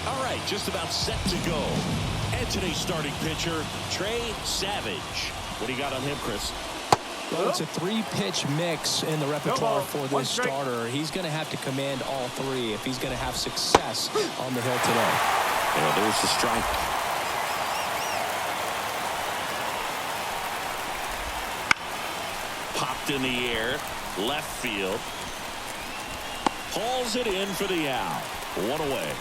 All right, just about set to go. And today's starting pitcher, Trey Savage. What do you got on him, Chris? Well, it's a three-pitch mix in the repertoire for this starter. He's going to have to command all three if he's going to have success on the hill today. And there's the strike. Popped in the air, left field. Hauls it in for the out. One away.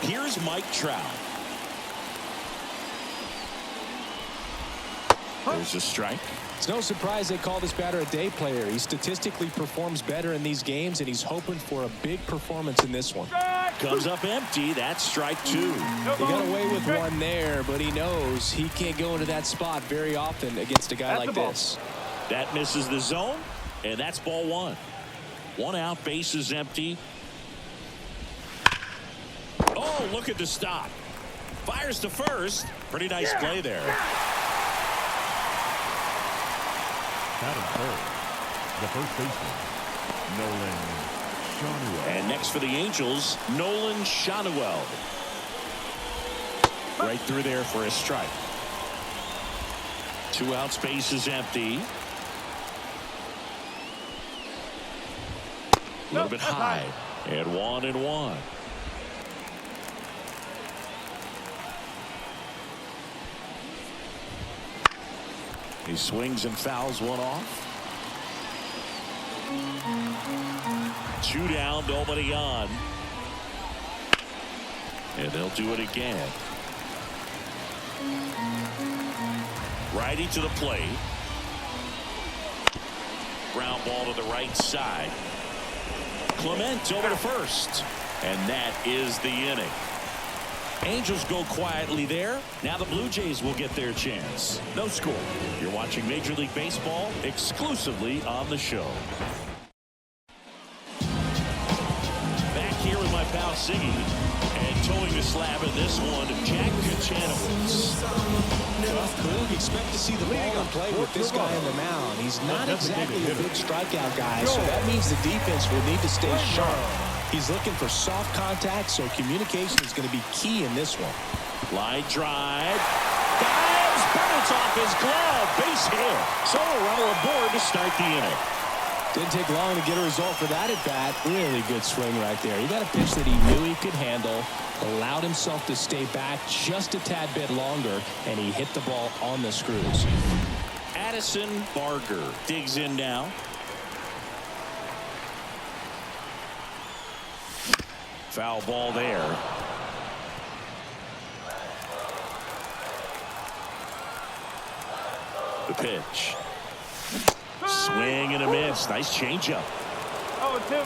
Here's Mike Trout. There's a strike. It's no surprise they call this batter a day player. He statistically performs better in these games, and he's hoping for a big performance in this one. Comes up empty. That's strike two. He got away with one there, but he knows he can't go into that spot very often against a guy like this. That misses the zone, and that's ball one. One out, bases empty. Oh, look at the stop. Fires to first. Pretty nice play there. Batting third, the first baseman, Nolan Schanuel. And next for the Angels, Nolan Schanuel. Right through there for a strike. 2 outs, bases empty. A little bit high. And 1-1. He swings and fouls one off. 2 down, nobody on. And they'll do it again. Righty to the plate. Ground ball to the right side. Clement over to first. And that is the inning. Angels go quietly there. Now the Blue Jays will get their chance. No score. You're watching Major League Baseball exclusively on the show. Back here with my pal Siggy. And towing the slab in this one, Jack Kachanowicz. Well, you expect to see the ball in play with this guy on the mound. He's not exactly a big strikeout guy, so that means the defense will need to stay sharp. He's looking for soft contact, so communication is going to be key in this one. Line drive. Dives, but it's off his glove. Base hit. So a runner aboard to start the inning. Didn't take long to get a result for that at bat. Really good swing right there. He got a pitch that he knew he could handle, allowed himself to stay back just a tad bit longer, and he hit the ball on the screws. Addison Barger digs in now. Foul ball there. The pitch. Swing and a miss. Nice changeup. 0-2.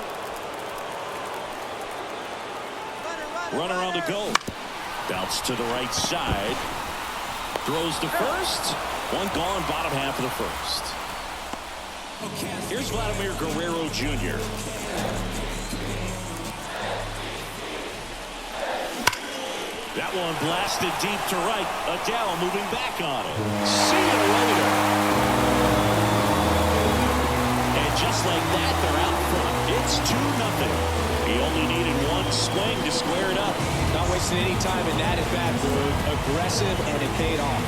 Runner on the go. Bounce to the right side. Throws to first. One gone, bottom half of the first. Here's Vladimir Guerrero Jr. That one blasted deep to right. Adele moving back on it. See you later. And just like that, they're out front. It's 2-0. He only needed one swing to square it up. Not wasting any time in that at bat, Boog. Aggressive, and it paid off.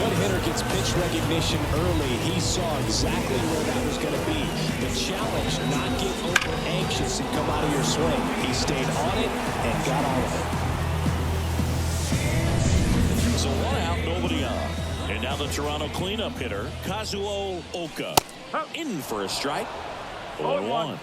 Good hitter gets pitch recognition early. He saw exactly where that was going to be. The challenge, not get over anxious and come out of your swing. He stayed on it and got all of it. So 1 out, nobody on. And now the Toronto cleanup hitter, Kazuo Oka. In for a strike. 0-1.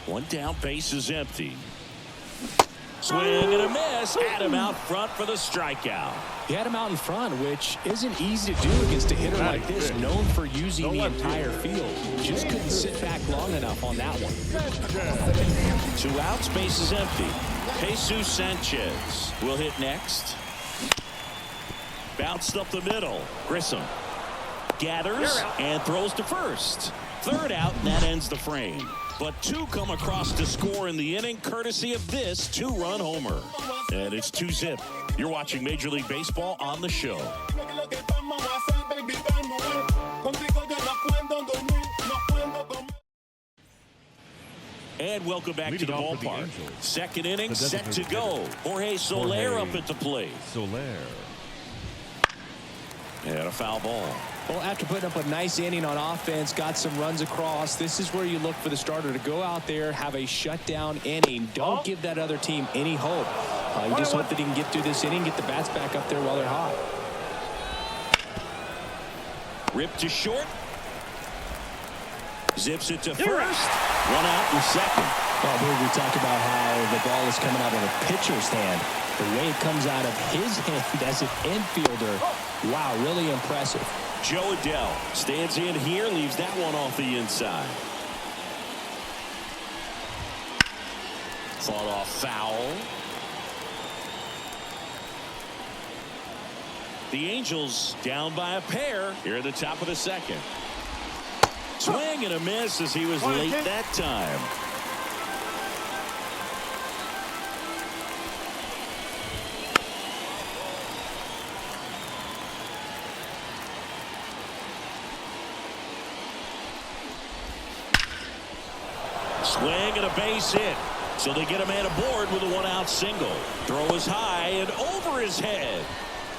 One down, base is empty. Swing and a miss. Had him out front for the strikeout. He had him out in front, which isn't easy to do against a hitter like this, known for using the entire field. Just couldn't sit back long enough on that one. 2 outs, base is empty. Jesus Sanchez will hit next. Bounced up the middle. Grissom. gathers and throws to first. Third out, and that ends the frame. But two come across to score in the inning, courtesy of this two-run homer. And it's 2-zip. You're watching Major League Baseball on the show. And welcome back to the ballpark. Second inning set to go. Jorge Soler up at the plate. Soler. And a foul ball. Well, after putting up a nice inning on offense, got some runs across, this is where you look for the starter to go out there, have a shutdown inning. Don't give that other team any hope. You just hope that he can get through this inning, get the bats back up there while they're hot. Ripped to short. Zips it to first. One out in second. Well, here we talk about how the ball is coming out of a pitcher's hand. The way it comes out of his hand as an infielder, wow, really impressive. Joe Adell stands in here, leaves that one off the inside. Fought off foul. The Angels down by a pair here at the top of the second. Swing and a miss as he was late that time. Swing and a base hit. So they get a man aboard with a one-out single. Throw is high and over his head.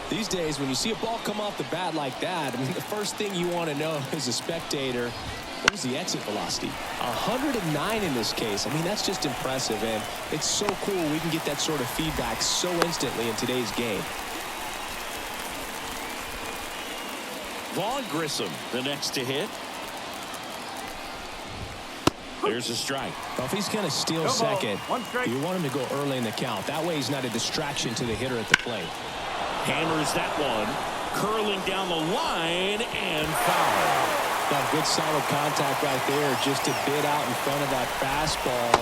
These days, when you see a ball come off the bat like that, I mean, the first thing you want to know as a spectator, what was the exit velocity? 109 in this case. I mean, that's just impressive, and it's so cool we can get that sort of feedback so instantly in today's game. Vaughn Grissom, the next to hit. There's a strike. Well, if he's going to steal second, you want him to go early in the count. That way he's not a distraction to the hitter at the plate. Hammers that one, curling down the line and foul. Got good solid contact right there, just a bit out in front of that fastball.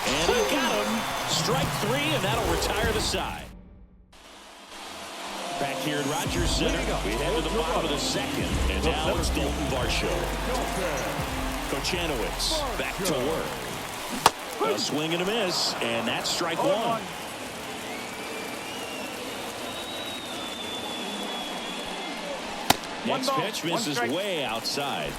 And he got him. Strike three, and that'll retire the side. Back here at Rogers Center, we head to the bottom of the second, and now it's Dalton Varsho. Kochanowicz back to work. A swing and a miss, and that's strike one. Next pitch misses way outside.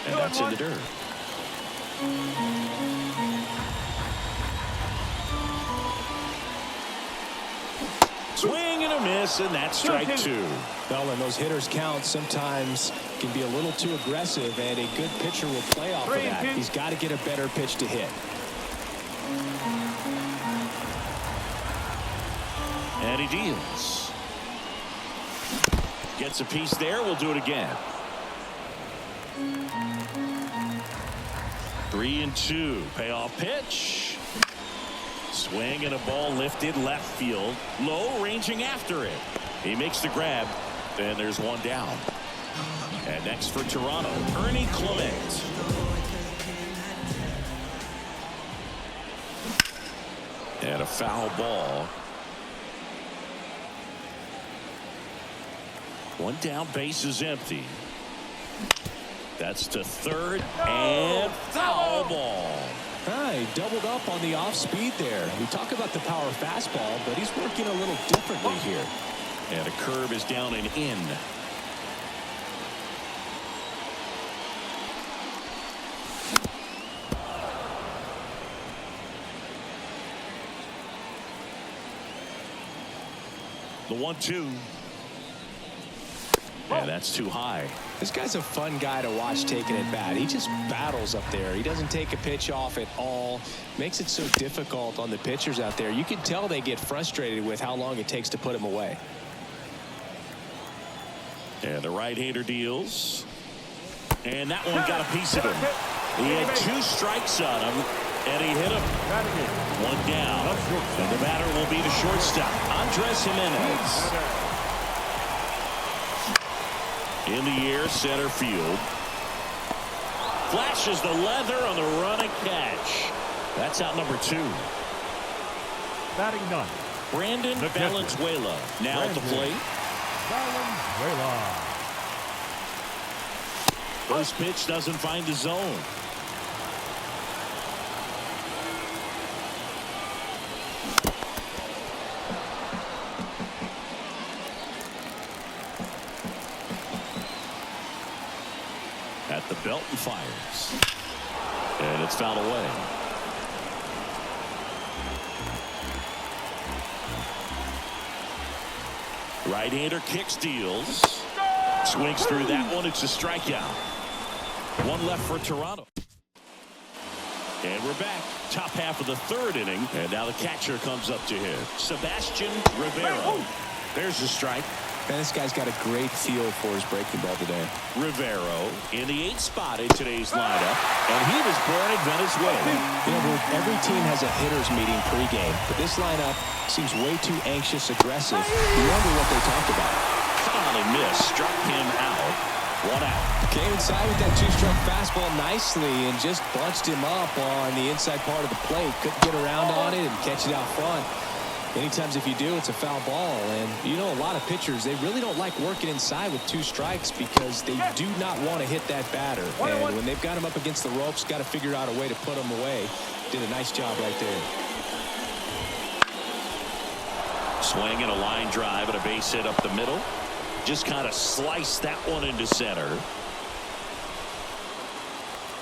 And that's in the dirt. Swing and a miss, and that's strike two. Well, when those hitters count, sometimes can be a little too aggressive, and a good pitcher will play off of that. He's got to get a better pitch to hit. And he deals. Gets a piece there. We'll do it again. 3-2. Payoff pitch. Swing and a ball lifted left field. Low, ranging after it. He makes the grab. And there's one down. And next for Toronto, Ernie Clement. And a foul ball. One down, base is empty. That's to third, and foul ball. He doubled up on the off speed there. We talk about the power fastball, but he's working a little differently here. And a curve is down and in. The 1-2. And that's too high. This guy's a fun guy to watch taking at bat. He just battles up there. He doesn't take a pitch off at all. Makes it so difficult on the pitchers out there. You can tell they get frustrated with how long it takes to put him away. And the right-hander deals. And that one got a piece of him. He had two strikes on him, and he hit him. One down. And the batter will be the shortstop, Andres Jimenez. In the air, center field. Flashes the leather on the run and catch. That's out number two. Batting ninth, Brandon the catcher. Valenzuela now at the plate. Valenzuela. First pitch doesn't find the zone. At the belt and fires. And it's fouled away. Right-hander kicks, deals. Swings through that one. It's a strikeout. One left for Toronto. And we're back. Top half of the third inning. And now the catcher comes up to hit. Sebastian Rivero. There's the strike. Man, this guy's got a great feel for his breaking ball today. Rivero in the 8th spot in today's lineup. And he was born in Venezuela. You know, every team has a hitter's meeting pregame, but this lineup seems way too anxious, aggressive. You wonder what they talked about. Finally missed. Struck him out. 1 out. Came inside with that 2-stroke fastball nicely and just bunched him up on the inside part of the plate. Couldn't get around on it and catch it out front. Many times if you do, it's a foul ball. And you know, a lot of pitchers, they really don't like working inside with 2 strikes because they do not want to hit that batter. And when they've got him up against the ropes, got to figure out a way to put him away. Did a nice job right there. Swing and a line drive and a base hit up the middle. Just kind of sliced that one into center.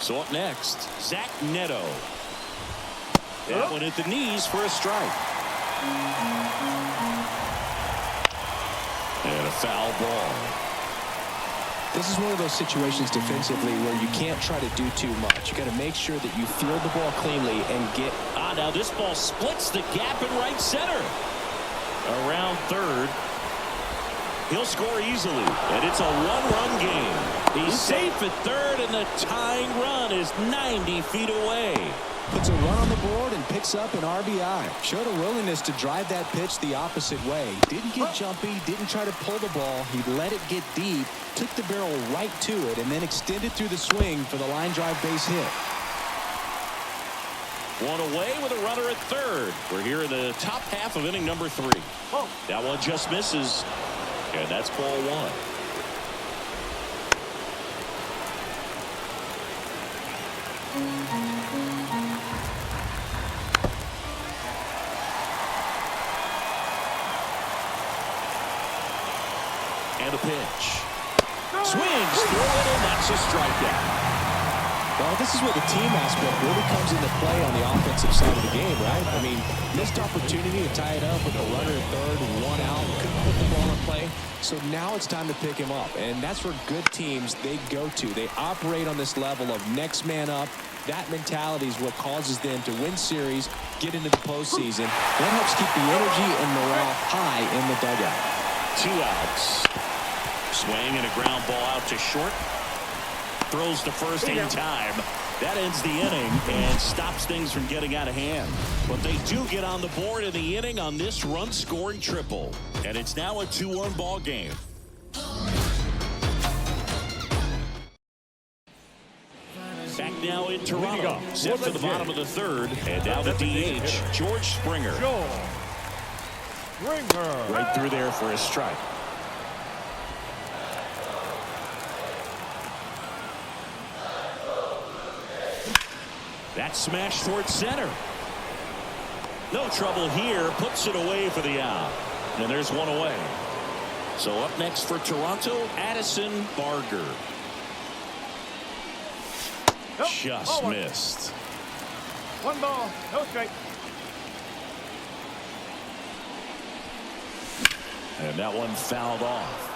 So up next, Zach Neto. That one at the knees for a strike. And a foul ball. This is one of those situations defensively where you can't try to do too much. You got to make sure that you field the ball cleanly and get. Now this ball splits the gap in right center. Around third. He'll score easily, and it's a 1-run game. He's safe at third, and the tying run is 90 feet away. Puts a run on the board and picks up an RBI. Showed a willingness to drive that pitch the opposite way. Didn't get jumpy, didn't try to pull the ball. He let it get deep, took the barrel right to it, and then extended through the swing for the line drive base hit. One away with a runner at third. We're here in the top half of inning number 3. That one just misses. And that's ball 1. And a pitch. Swings through it, and that's a strikeout. Well, this is where the team aspect really comes into play on the offensive side of the game, right? I mean, missed opportunity to tie it up with a runner at third, 1 out, couldn't put the ball in play. So now it's time to pick him up, and that's where good teams, they go to. They operate on this level of next man up. That mentality is what causes them to win series, get into the postseason. That helps keep the energy and morale high in the dugout. 2 outs. Swing and a ground ball out to short. Throws to first in time. That ends the inning and stops things from getting out of hand. But they do get on the board in the inning on this run-scoring triple. And it's now a 2-1 ball game. Back now in Toronto. Set for the bottom of the third. And now the DH, George Springer. Right through there for a strike. That smash towards center. No trouble here. Puts it away for the out. And there's one away. So up next for Toronto, Addison Barger. Just missed. 1 ball, no strike. And that one fouled off.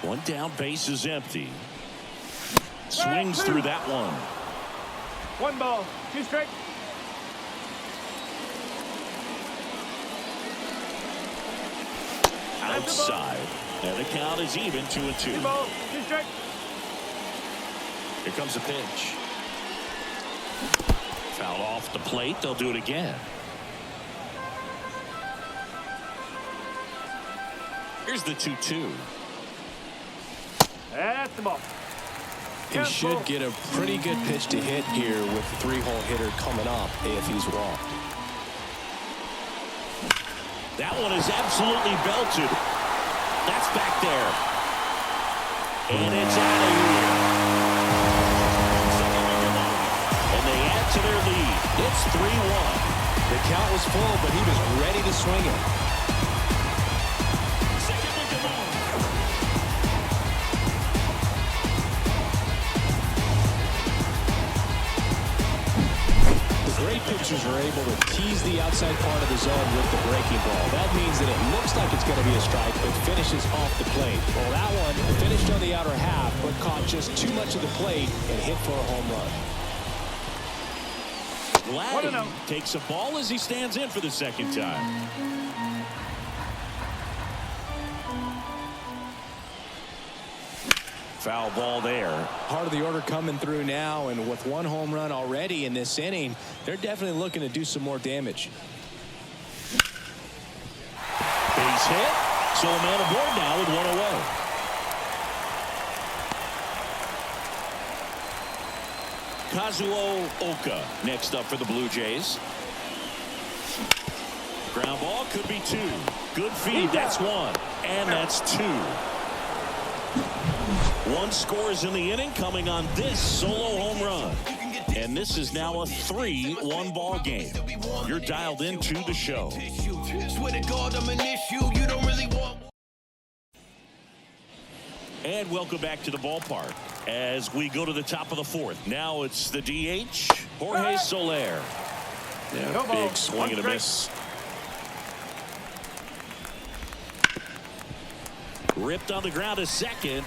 One down, base is empty. Swings through that one. 1 ball, 2 strikes. Outside. And the count is even, 2-2. 2 balls, 2 strikes. Here comes a pitch. Foul off the plate. They'll do it again. Here's the 2-2. That's the ball. He should get a pretty good pitch to hit here with the three-hole hitter coming up if he's walked. That one is absolutely belted. That's back there. And it's out of here. And they add to their lead. It's 3-1. The count was full, but he was ready to swing it. Great pitchers are able to tease the outside part of the zone with the breaking ball. That means that it looks like it's going to be a strike, but finishes off the plate. Well, that one finished on the outer half, but caught just too much of the plate and hit for a home run. Gladdy takes a ball as he stands in for the second time. Foul ball there. Part of the order coming through now, and with one home run already in this inning, they're definitely looking to do some more damage. Base hit. So a man aboard now with one away. Kazuo Oka next up for the Blue Jays. Ground ball could be two. Good feed. That's one. And that's two. One scores in the inning coming on this solo home run. And this is now a 3-1 ball game. You're dialed into the show. And welcome back to the ballpark as we go to the top of the fourth. Now it's the DH, Jorge Soler. Yeah, big swing and a miss. Ripped on the ground to second.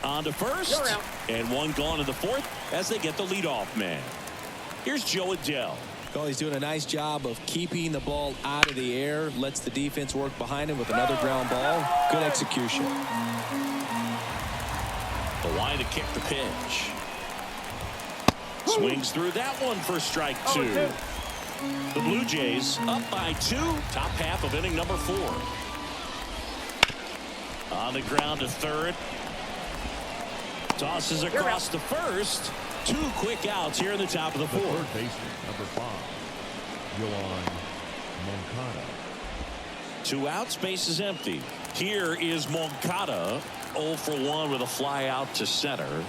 On to first, and one gone in the fourth as they get the leadoff man. Here's Joe Adell. Well, he's doing a nice job of keeping the ball out of the air, lets the defense work behind him with another ground ball. Good execution. The line to kick the pitch. Swings through that one for strike two. The Blue Jays up by two, top half of inning number 4. On the ground to third. Tosses across to first. 2 quick outs here in the top of the 4th. Third baseman, number 5, Yoan Moncada. 2 outs, base is empty. Here is Moncada, 0 for 1 with a fly out to center.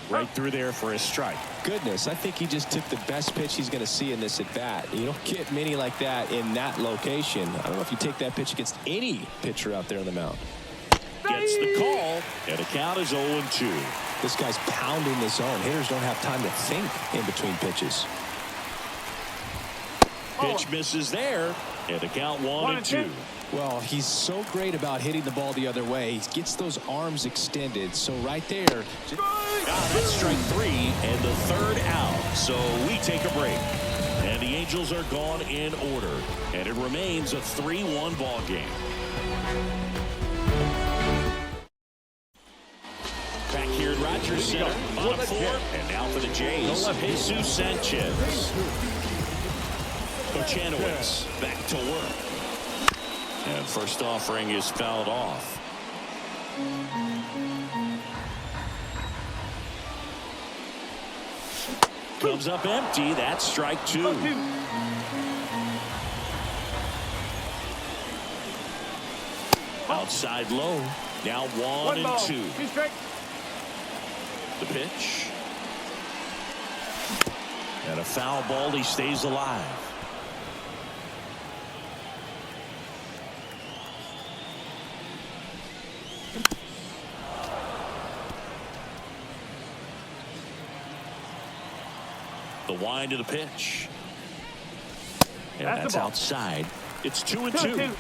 Right through there for a strike. Goodness, I think he just took the best pitch he's going to see in this at bat. You don't get many like that in that location. I don't know if you take that pitch against any pitcher out there on the mound. Gets the call, and the count is 0-2. This guy's pounding the zone. Hitters don't have time to think in between pitches. Pitch misses there, and the count 1-2. Well, he's so great about hitting the ball the other way. He gets those arms extended. So right there. That's strike 3 and the 3rd out. So we take a break. And the Angels are gone in order. And it remains a 3-1 ball game. Back here at Rogers Center, bottom 4, and now for the Jays, Jesus Sanchez. Kochanowicz back to work. And first offering is fouled off. Comes up empty. That's strike 2. Outside low. Now 1-2. The pitch. And a foul ball. He stays alive. The wind to the pitch. And that's outside. It's 2-2.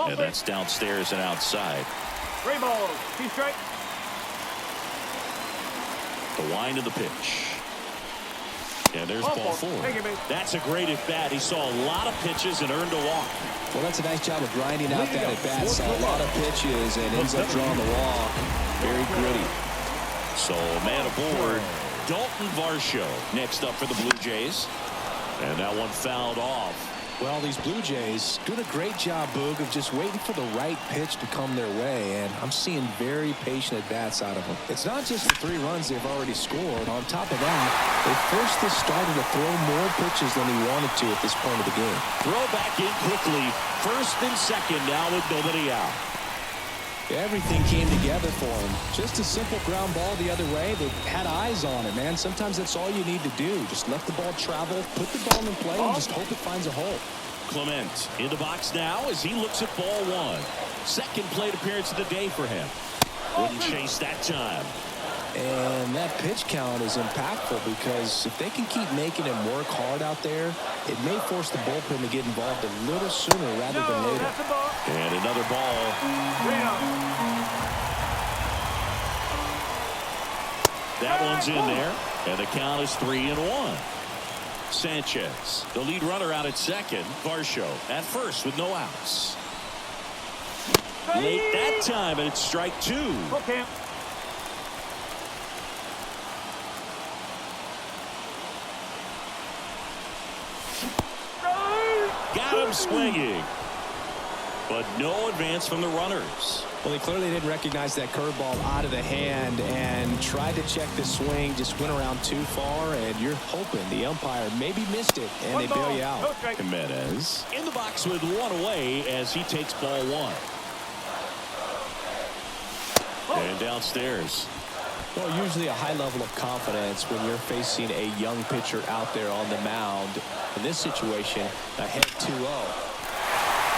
And that's downstairs and outside. 3 balls, 2 strikes. The wind of the pitch. And there's ball 4. That's a great at bat. He saw a lot of pitches and earned a walk. Well, that's a nice job of grinding out that at bat. Saw a lot of pitches and ends up drawing the walk. Very gritty. So a man aboard, Dalton Varsho next up for the Blue Jays. And that one fouled off. Well, these Blue Jays doing a great job, Boog, of just waiting for the right pitch to come their way, and I'm seeing very patient at-bats out of them. It's not just the 3 runs they've already scored. On top of that, they forced this starter to throw more pitches than he wanted to at this point of the game. Throw back in quickly. First and second now with nobody out. Everything came together for him. Just a simple ground ball the other way. They had eyes on it, man. Sometimes that's all you need to do. Just let the ball travel, put the ball in play, and just hope it finds a hole. Clement in the box now as he looks at ball 1. Second plate appearance of the day for him. Wouldn't chase that time. And that pitch count is impactful because if they can keep making him work hard out there, it may force the bullpen to get involved a little sooner rather than later. And another ball. That one's in there, and the count is 3-1. Sanchez, the lead runner out at second. Varsho at first with no outs. Late that time, and it's strike 2. Okay. Got him swinging. But no advance from the runners. Well, they clearly didn't recognize that curveball out of the hand and tried to check the swing, just went around too far, and you're hoping the umpire maybe missed it, and they bail you out. Jimenez in the box with 1 away as he takes ball 1. And downstairs. Well, usually a high level of confidence when you're facing a young pitcher out there on the mound. In this situation, ahead 2-0.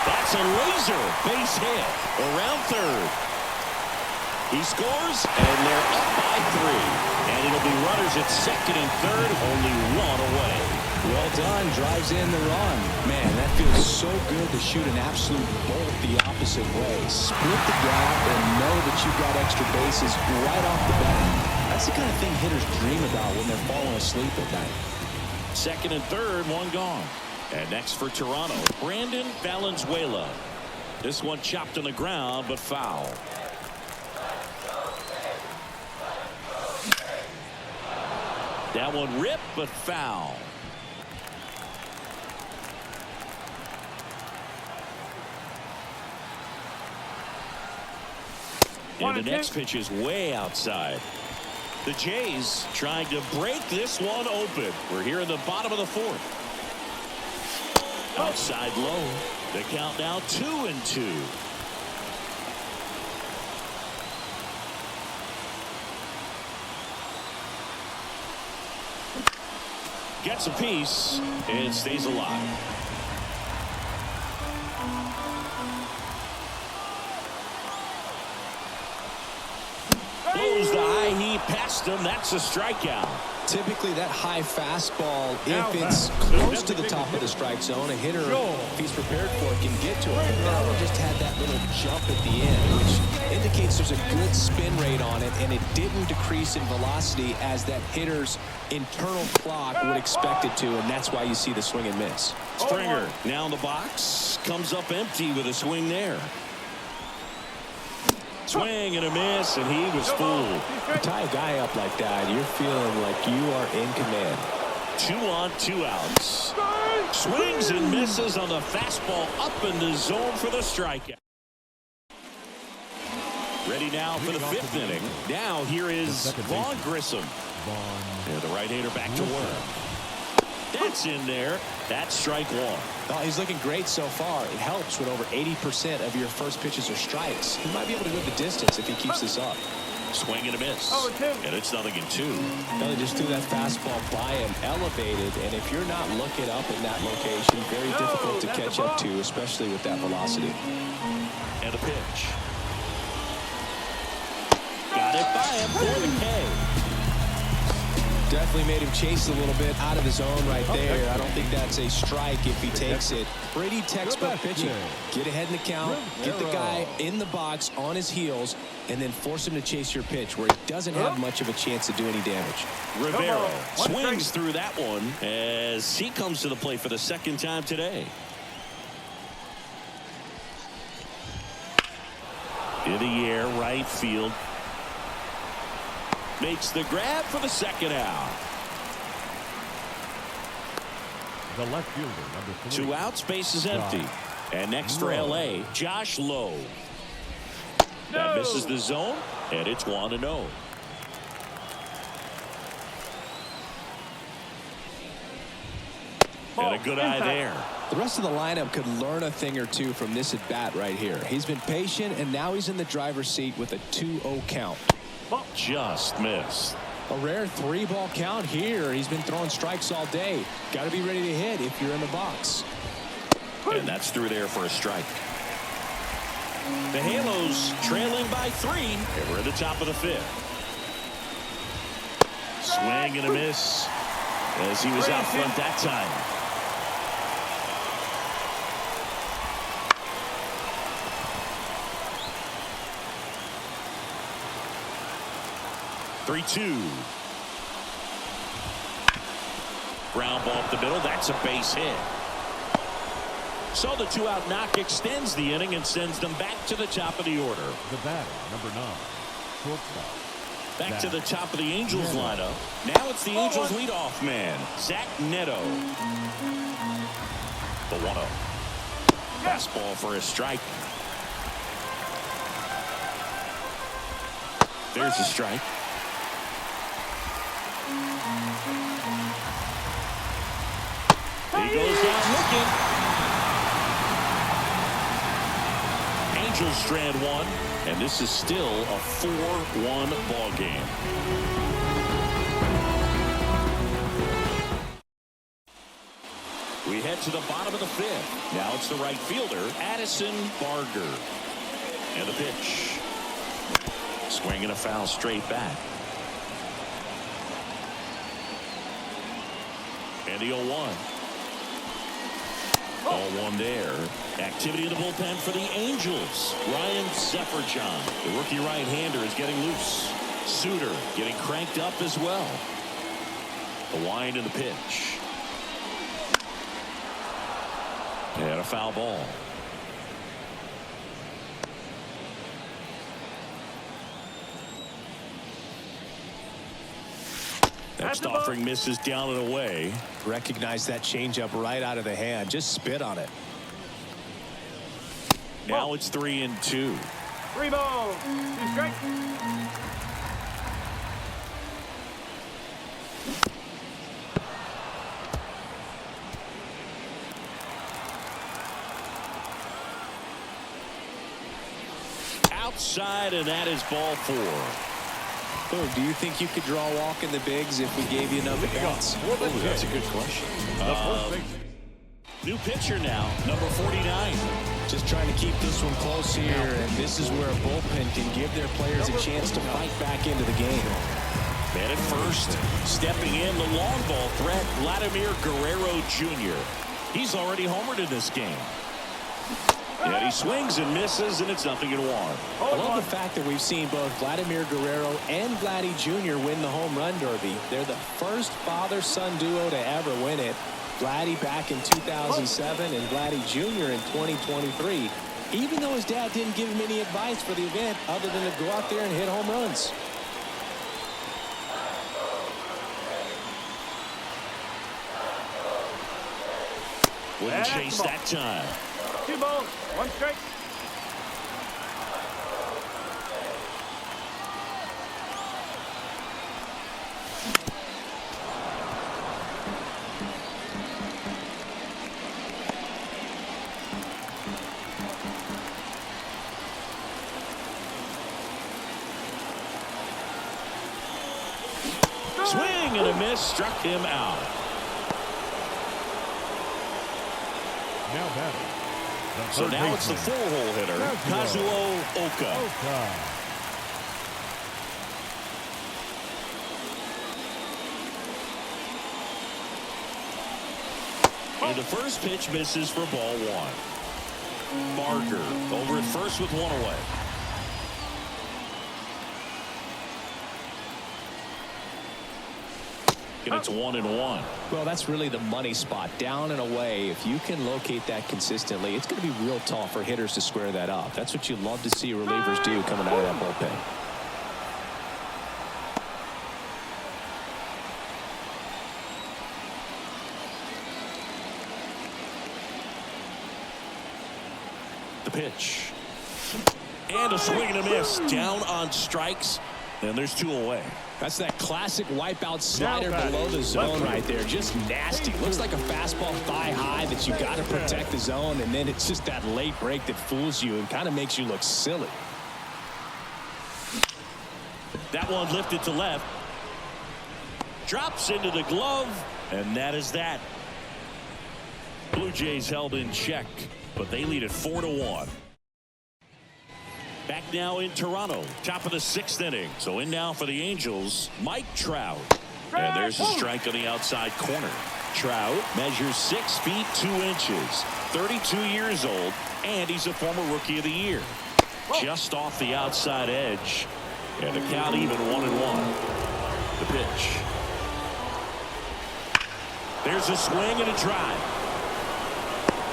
That's a laser base hit around third. He scores, and they're up by 3. And it'll be runners at second and third, only 1 away. Well done, drives in the run. Man, that feels so good to shoot an absolute bolt the opposite way. Split the gap and know that you've got extra bases right off the bat. That's the kind of thing hitters dream about when they're falling asleep at night. Second and third, 1 gone. And next for Toronto, Brandon Valenzuela. This one chopped on the ground, but foul. That one ripped, but foul. And the next pitch is way outside. The Jays trying to break this one open. We're here in the bottom of the 4th. Outside low. The count now 2-2. Gets a piece and stays alive. Blows the high heat past him. That's a strikeout. Typically that high fastball, if it's close to the top of the strike zone, a hitter, if he's prepared for it, can get to it. But that one just had that little jump at the end, which indicates there's a good spin rate on it, and it didn't decrease in velocity as that hitter's internal clock would expect it to, and that's why you see the swing and miss. Springer now in the box, comes up empty with a swing there. Swing and a miss, and he was fooled. You tie a guy up like that, you're feeling like you are in command. 2 on, 2 outs. Swings and misses on the fastball up in the zone for the strikeout. Ready now for the 5th inning. Now here is Vaughn Grissom. And the right-hander back to work. That's in there. That's strike 1. Oh, he's looking great so far. It helps when over 80% of your first pitches are strikes. He might be able to go the distance if he keeps this up. Swing and a miss. And it's 0-2. Well, they just threw that fastball by him, elevated, and if you're not looking up in that location, very difficult to catch up to, especially with that velocity. And a pitch. Got it by him for the K. Definitely made him chase a little bit out of the zone right there. I don't think that's a strike if he takes it. Pretty textbook pitching. Get ahead in the count, get the guy in the box on his heels, and then force him to chase your pitch where he doesn't have much of a chance to do any damage. Rivero swings through that one as he comes to the plate for the 2nd time today. In the air, right field. Makes the grab for the 2nd out. The left fielder, number 3. 2 outs, base is empty. And next for LA, Josh Lowe. That misses the zone, and it's 1-0. And a good eye there. The rest of the lineup could learn a thing or two from this at bat right here. He's been patient, and now he's in the driver's seat with a 2-0 count. Just missed. A rare 3-ball count here. He's been throwing strikes all day. Got to be ready to hit if you're in the box. And that's through there for a strike. The Halos trailing by 3. And we're at the top of the 5th. Swing and a miss as he was out front that time. 3-2. Ground ball up the middle. That's a base hit. So the 2-out knock extends the inning and sends them back to the top of the order. The batter, number 9, shortstop. Back to the top of the Angels lineup. Now it's the Angels leadoff man, Zach Neto. The 1-0. Fastball for a strike. There's a strike. He goes down looking. Angels strand 1, and this is still a 4-1 ball game. We head to the bottom of the 5th. Now it's the right fielder, Addison Barger. And the pitch. Swing and a foul straight back. And the 0-1. 0-1 there. Activity in the bullpen for the Angels. Ryan Zefferjon, the rookie right-hander, is getting loose. Suter getting cranked up as well. The wind and the pitch. And a foul ball. Next offering misses down and away. Recognize that changeup right out of the hand. Just spit on it. Now it's 3-2. 3 balls, 2 strikes. Outside, and that is ball 4. Oh, do you think you could draw a walk in the bigs if we gave you enough at-bats? Oh, that's a good question. New pitcher now, number 49. Just trying to keep this one close here, and this is where a bullpen can give their players a chance to fight back into the game. Man at first, stepping in, the long ball threat, Vladimir Guerrero Jr. He's already homered in this game. And he swings and misses, and it's 0-1. I love the fact that we've seen both Vladimir Guerrero and Vladdy Jr. win the home run derby. They're the first father-son duo to ever win it. Vladdy back in 2007 and Vladdy Jr. in 2023. Even though his dad didn't give him any advice for the event other than to go out there and hit home runs. Wouldn't chase that time. 2 balls, 1 strike. Swing and a miss, struck him out. Now batting. So now it's the 4-hole hitter, Kazuo Oka. And the first pitch misses for ball 1. Barger over at first with 1 away. And it's 1-1. Well, that's really the money spot, down and away. If you can locate that consistently, it's going to be real tough for hitters to square that up. That's what you love to see relievers do coming out of that bullpen. pitch. And a swing and a miss. Down on strikes. And there's 2 away. That's that classic wipeout slider below the zone right there. Just nasty. Looks like a fastball thigh high that you got to protect the zone, and then it's just that late break that fools you and kind of makes you look silly. That one lifted to left. Drops into the glove, and that is that. Blue Jays held in check, but they lead it 4-1. Back now in Toronto, top of the 6th inning. So in now for the Angels, Mike Trout. And there's a strike on the outside corner. Trout measures 6 feet 2 inches, 32 years old, and he's a former Rookie of the Year. Just off the outside edge, and the count even 1-1. The pitch. There's a swing and a drive.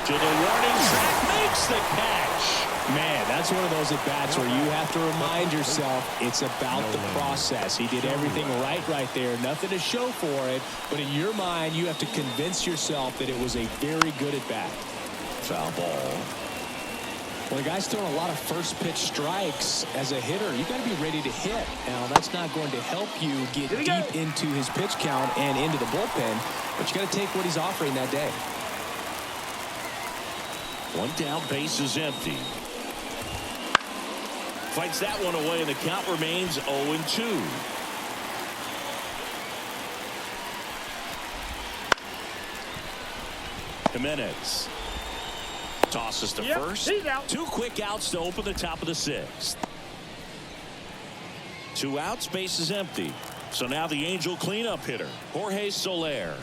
To the warning track, makes the catch. Man, that's one of those at-bats where you have to remind yourself it's about the process. He did everything right there. Nothing to show for it. But in your mind, you have to convince yourself that it was a very good at-bat. Foul ball. When a guy's throwing a lot of first-pitch strikes as a hitter, you got to be ready to hit. Now, that's not going to help you get deep into his pitch count and into the bullpen. But you got to take what he's offering that day. 1 down, base is empty. Fights that one away, and the count remains 0-2. Jimenez tosses to first. 2 quick outs to open the top of the 6th. 2 outs, base is empty. So now the Angel cleanup hitter, Jorge Soler.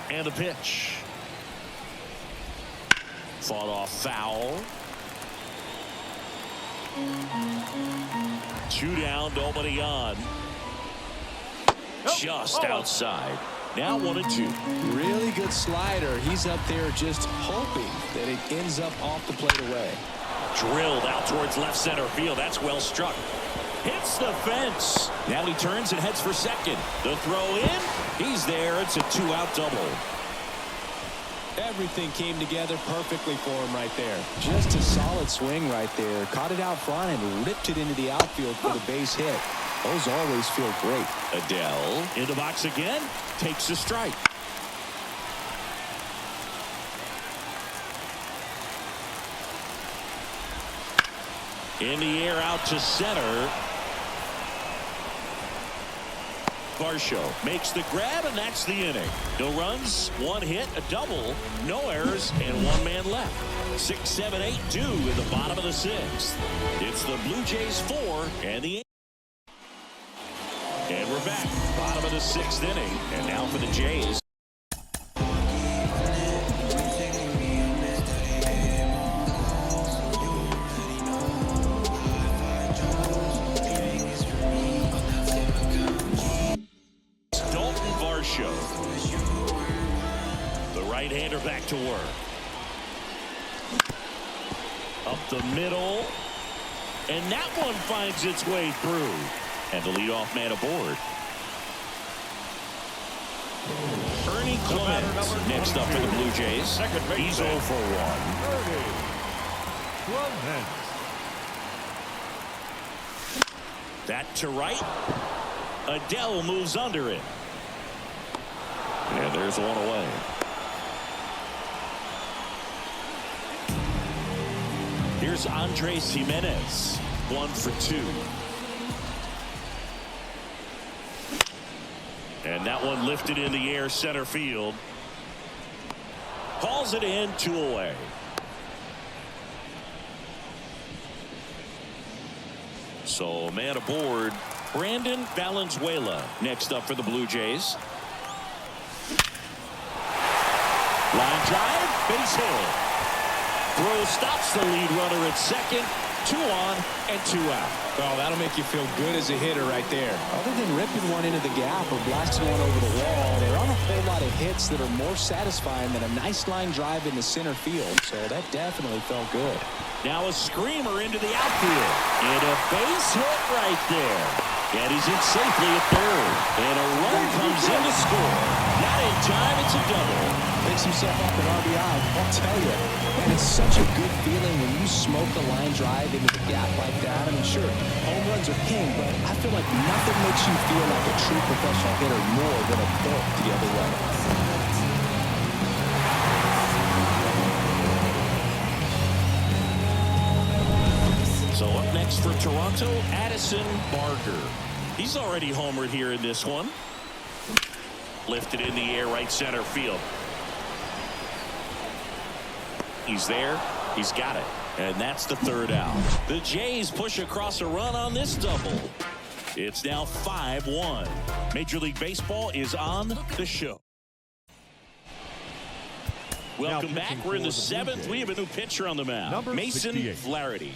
And the pitch. Fought off foul. 2 down, nobody on. Just outside. Now 1-2. Really good slider. He's up there just hoping that it ends up off the plate away. Drilled out towards left center field. That's well struck. Hits the fence. Now he turns and heads for second. The throw in. He's there. It's a 2-out double. Everything came together perfectly for him right there. Just a solid swing right there. Caught it out front and ripped it into the outfield for the base hit. Those always feel great. Adele in the box again. Takes a strike. In the air out to center. Varsho makes the grab, and that's the inning. No runs, 1 hit, a double, no errors, and 1 man left. 6, 7, 8 due in the bottom of the 6th. It's the Blue Jays 4 and the. And we're back. Bottom of the 6th inning, and now for the Jays. The right-hander back to work. Up the middle. And that one finds its way through. And the leadoff man aboard. Ernie Clemens next up for the Blue Jays. He's 0 for 1. That to right. Adele moves under it. And there's 1 away. Here's Andres Jimenez. 1 for 2. And that one lifted in the air center field. Calls it in, 2 away. So man aboard. Brandon Valenzuela next up for the Blue Jays. Line drive, base hit. Throw stops the lead runner at second. 2 on and 2 out. Oh, that'll make you feel good as a hitter right there. Other than ripping one into the gap or blasting one over the wall, there aren't a whole lot of hits that are more satisfying than a nice line drive in the center field. So that definitely felt good. Now a screamer into the outfield. And a base hit right there. And he's in safely at third. And a run comes in to score. That in time. It's a double. Picks himself up an RBI. I'll tell you, man, it's such a good feeling when you smoke a line drive into the gap like that. I mean, sure, home runs are king, but I feel like nothing makes you feel like a true professional hitter more than a bolt the other way. So up next for Toronto, Addison Barger. He's already homered here in this one. Lifted in the air, right center field. He's there. He's got it. And that's the third out. The Jays push across a run on this double. It's now 5-1. Major League Baseball is on the show. Welcome back. We're in the seventh. We have a new pitcher on the mound. Mason Flaherty.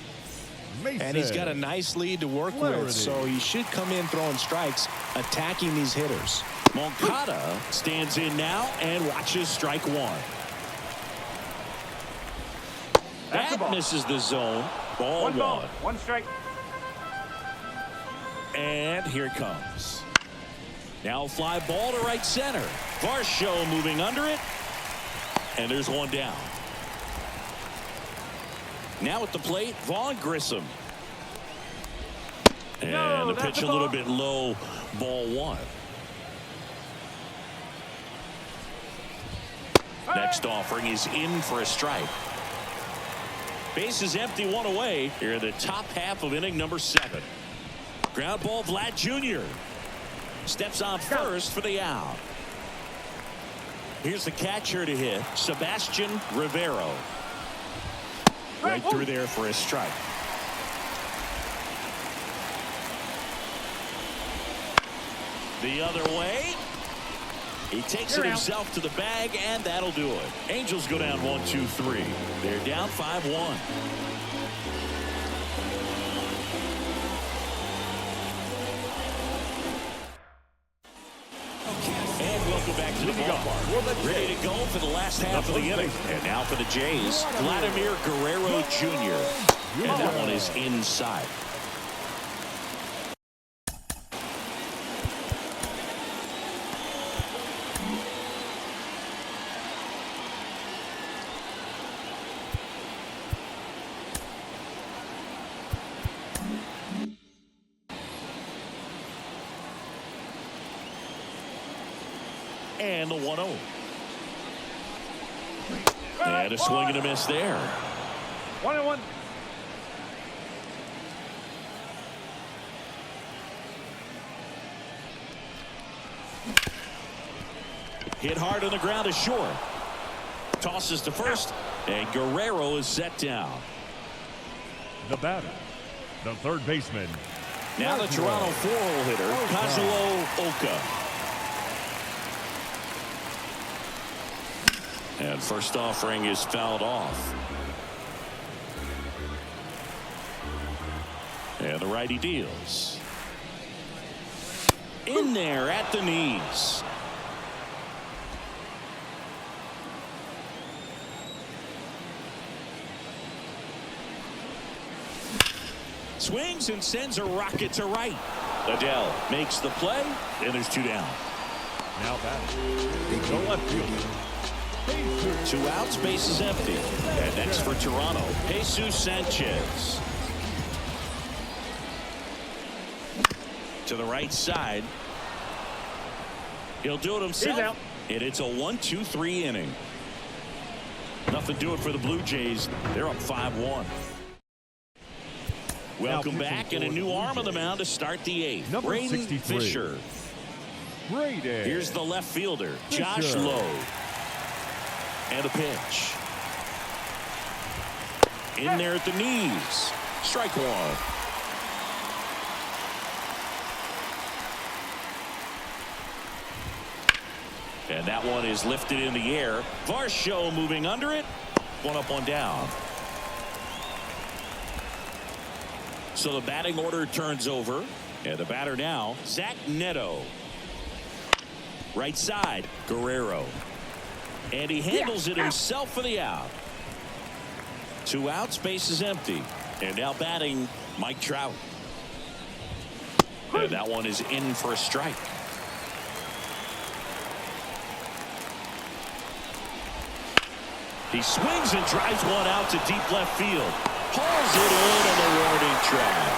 And he's got a nice lead to work with, so he should come in throwing strikes, attacking these hitters. Moncada stands in now and watches strike one. That misses the zone. Ball one. One strike. And here it comes. Now fly ball to right center. Varsho moving under it. And there's one down. Now at the plate, Vaughn Grissom. And the pitch a little bit low, ball one. Next offering is in for a strike. Base is empty, one away. Here in the top half of inning number 7. Ground ball, Vlad Jr. Steps on first for the out. Here's the catcher to hit, Sebastian Rivero. Right through there for a strike. The other way. He takes it himself to the bag, and that'll do it. Angels go down 1-2-3. They're down 5-1. And welcome back to the ballpark. Ready to go for the last half of the inning. And now for the Jays, Vladimir Guerrero Jr. And that one is inside. And the 1-0. And a swing and a miss there. 1-1. Hit hard on the ground is short. Tosses to first, and Guerrero is set down. The batter, the third baseman. Now the Toronto 4-hole hitter, Kazuo Oka. And first offering is fouled off. And the righty deals. In there at the knees. Swings and sends a rocket to right. Adele makes the play, and there's 2 down. Now batting, the left fielder. 2 outs, base is empty. And next for Toronto, Jesus Sanchez. To the right side. He'll do it himself. And it's a 1-2-3 inning. Nothing doing for the Blue Jays. They're up 5-1. Welcome back, and a new arm on the mound to start the 8th. Number Braden 63. Fisher. Brady. Here's the left fielder, Josh Fisher. Lowe. And a pitch. In there at the knees. Strike one. And that one is lifted in the air. Varsho moving under it. 1 up, 1 down. So the batting order turns over. And the batter now, Zach Neto. Right side, Guerrero. And he handles it himself for the out. 2 outs, base is empty. And now batting, Mike Trout. And that one is in for a strike. He swings and drives one out to deep left field. Hauls it in on the warning track.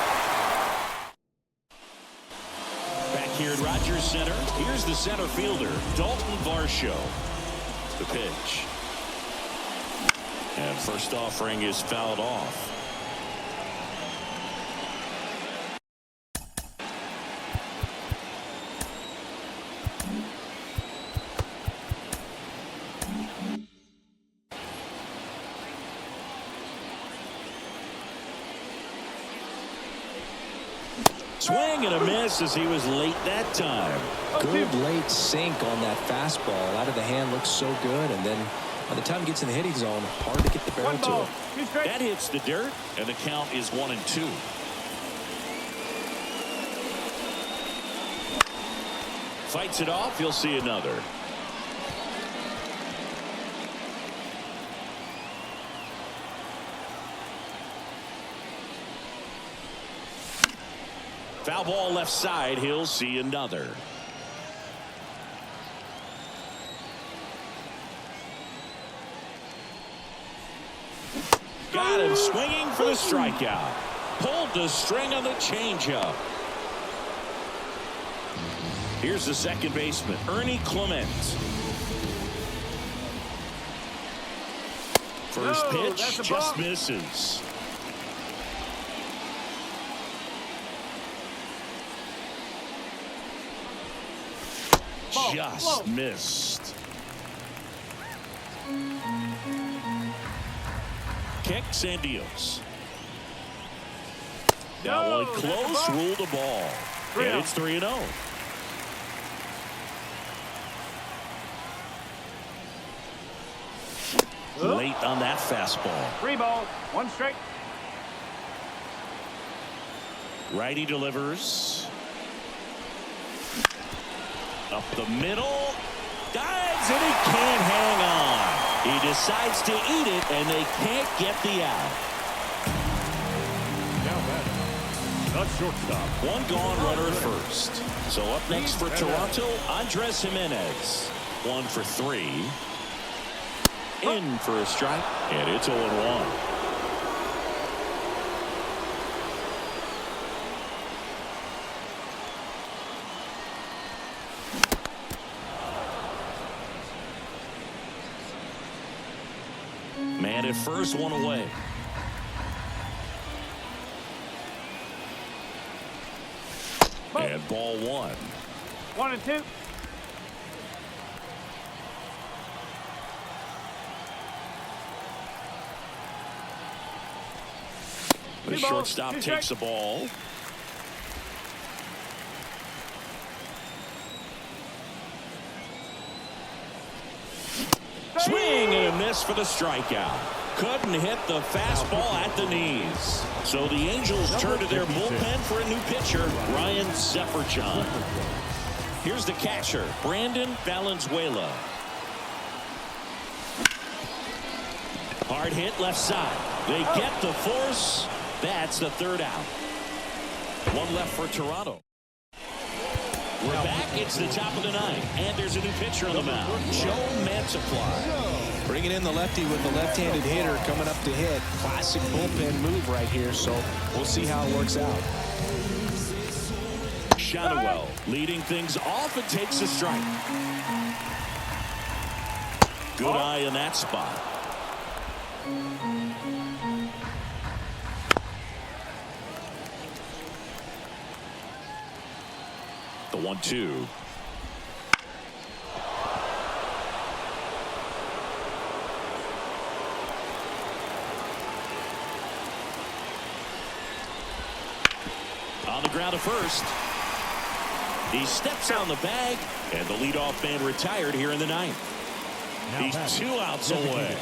Back here at Rogers Center, here's the center fielder, Dalton Varsho. The pitch. And first offering is fouled off. Swing and a miss as he was late that time. Good late sink on that fastball. Out of the hand looks so good, and then by the time it gets in the hitting zone, hard to get the barrel to it. That hits the dirt, and the count is 1-2. Fights it off. You'll see another. Foul ball left side. He'll see another. Got him swinging for the strikeout. Pulled the string on the changeup. Here's the second baseman, Ernie Clement. First pitch just misses. Just missed. Kicks and deals. That one close, ruled the ball. And it's 3-0. Late on that fastball. 3 balls, 1 strike. Righty delivers. Up the middle. Dives and he can't hang on. He decides to eat it and they can't get the out. Now batter, the shortstop. One gone, runner at first. So up next for Toronto, Andres Gimenez. 1 for 3. In for a strike, and it's 0-1. Man at first, one away. And ball 1. 1-2. The shortstop takes the ball. Swing and a miss for the strikeout. Couldn't hit the fastball at the knees. So the Angels turn to their bullpen for a new pitcher, Ryan Zefferson. Here's the catcher, Brandon Valenzuela. Hard hit left side. They get the force. That's the third out. 1 left for Toronto. We're back. It's the top of the 9th, and there's a new pitcher on the mound, Joe Mantiply. Bringing in the lefty with the left-handed hitter coming up to hit. Classic bullpen move right here, so we'll see how it works out. Shadowell leading things off and takes a strike. Good eye in that spot. The 1-2. On the ground to first. He steps on the bag, and the leadoff man retired here in the 9th. He's 2 outs away.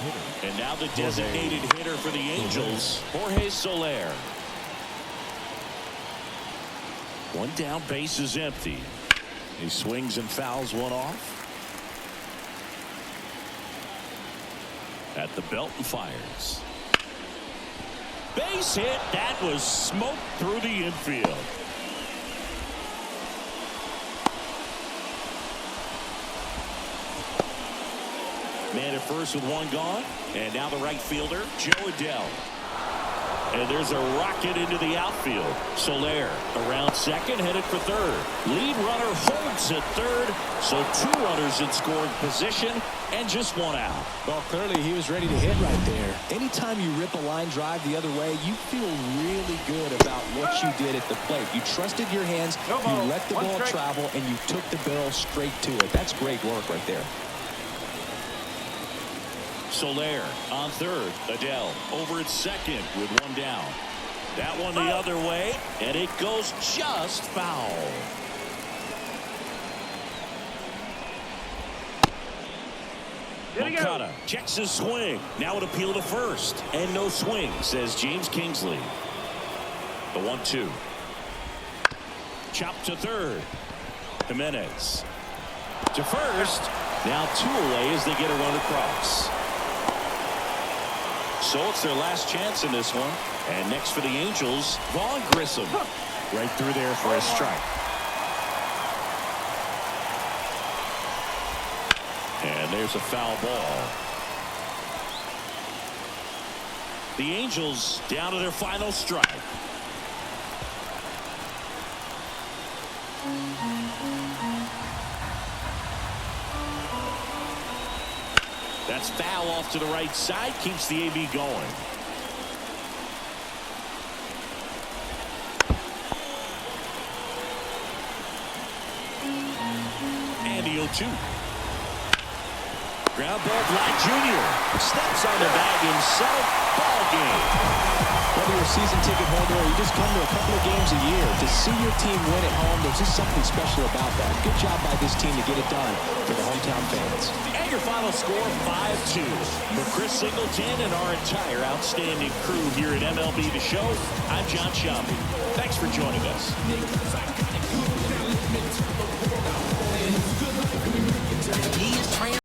And now the designated hitter for the Angels, Jorge Soler. 1 down, base is empty. He swings and fouls one off. At the belt and fires. Base hit. That was smoked through the infield. Man at first with one gone. And now the right fielder, Joe Adell. And there's a rocket into the outfield. Soler around second, headed for third. Lead runner holds at third. So 2 runners in scoring position and just 1 out. Well, clearly he was ready to hit right there. Anytime you rip a line drive the other way, you feel really good about what you did at the plate. You trusted your hands, you let the ball travel, and you took the barrel straight to it. That's great work right there. Soler on third. Adell over at second with 1 down. That one the other way, and it goes just foul. Moncada checks his swing. Now an appeal to first. And no swing, says James Kingsley. The 1-2. Chop to third. Jimenez to first. Now 2 away as they get a run across. So it's their last chance in this one. And next for the Angels, Vaughn Grissom. Right through there for a strike. And there's a foul ball. The Angels down to their final strike. That's foul off to the right side. Keeps the AB going. And the 0-2. Ground ball, Vlad Jr. Steps on the bag himself. Ball game. Whether you're a season ticket holder or you just come to a couple of games a year, to see your team win at home, there's just something special about that. Good job by this team to get it done for the hometown fans. And your final score, 5-2. For Chris Singleton and our entire outstanding crew here at MLB The Show, I'm John Sciambi. Thanks for joining us.